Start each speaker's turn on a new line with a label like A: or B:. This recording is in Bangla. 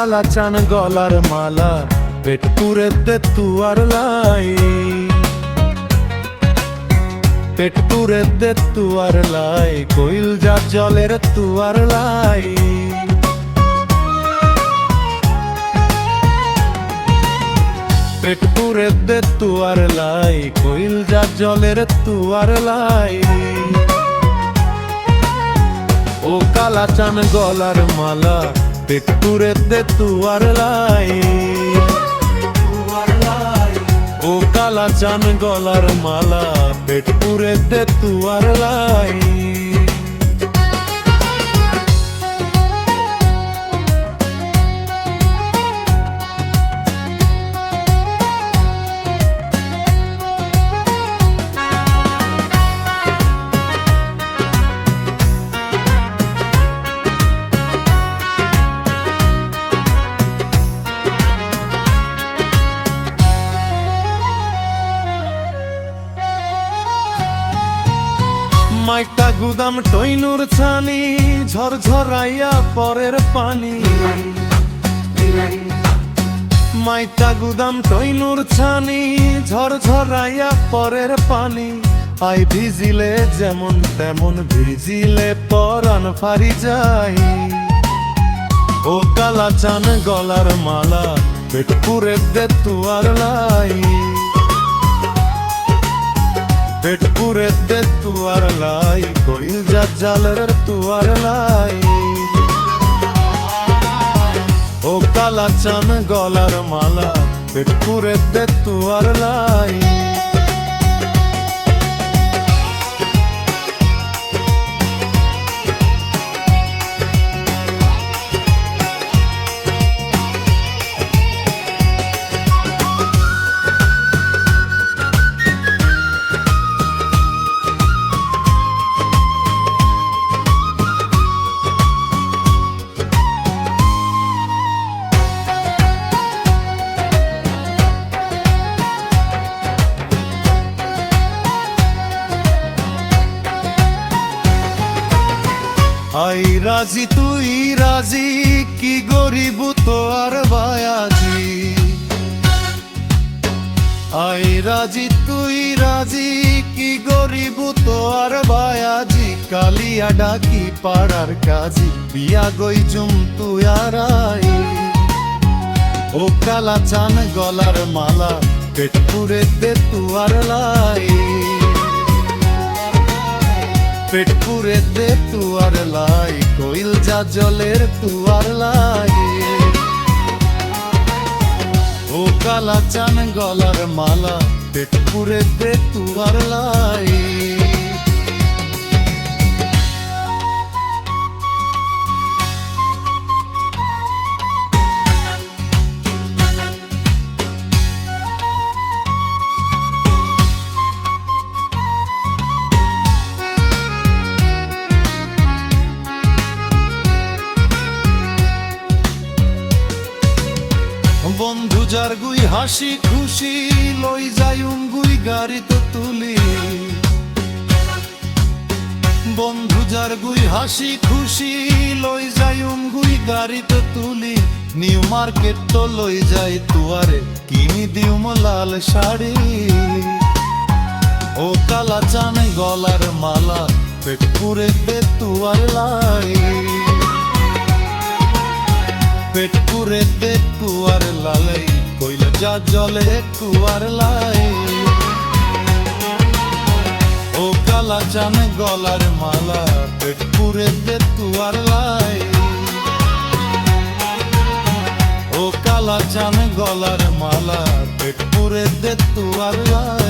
A: কালা চান গলার মালা পেট পুরে দে তুয়ার লাই, পেট পুরে দে তুয়ার লাই, কইল যা জলের তুয়ার লাই। পেট পুরে দে তুয়ার লাই, কইল যা জলের তুয়ার লাই। ও কালা চান গলার মালা পেট পুরে দে তুয়ার লাই, ও কালা চান গলার মালা পেট পুরে দে তুয়ার লাই। মাইটা গুদাম টইনুর ছানি ঝরঝরাইয়া পরের পানি, মাইটা গুদাম টইনুর ছানি ঝরঝরাইয়া পরের পানি। আই ভিজিলে যেমন তেমন ভিজিলে পরাণ ফারি যায়, ও কালা চান গলার মালা পেট পুরে দে তুয়ার লাই, পেট পুরে দে তুয়ার লাই, কইল যা জালের তুয়ার লাই। ও কালা চান গলার মালা পেট পুরে দে তুয়ার লাই। আই রাজি তুই রাজি কি গরিব তো আর বায়াজি, আই রাজি তুই রাজি কি গরিব তো আর বায়াজি। কালিয়া ডাকি পাড়ার কাজি বিয়া গইজুম তুই আর আই, ও কালা চান গলার মালা পেট পুরে দে তুয়ার লাই, পেট পুরে দে তুয়ার লাই, কইল যা জলের তুয়ার লাই। ও কালা চান গলার মালা পেট পুরে দে তুয়ার লাই। বন্ধু যার গুই হাসি খুশি লই যাইম গুই গাড়ি তো তুলি, বন্ধু যার গুই হাসি খুশি লই যাইম গুই গাড়ি তো তুলি। নিউ মার্কেট তো লই যাই তুয়ারে কিনি দিউম লাল শাড়ি, ও কালা চান গলার মালা পেট পুরে দে তুয়ার লাই, পেট পুরে দে তুয়ার লাই, কইল যা জলে তুয়ার লাই। ও কালা চান গলার মালা পেট পুরে দে তুয়ার লাই, ও কালা চান গলার মালা পেট পুরে দে তুয়ার লাই।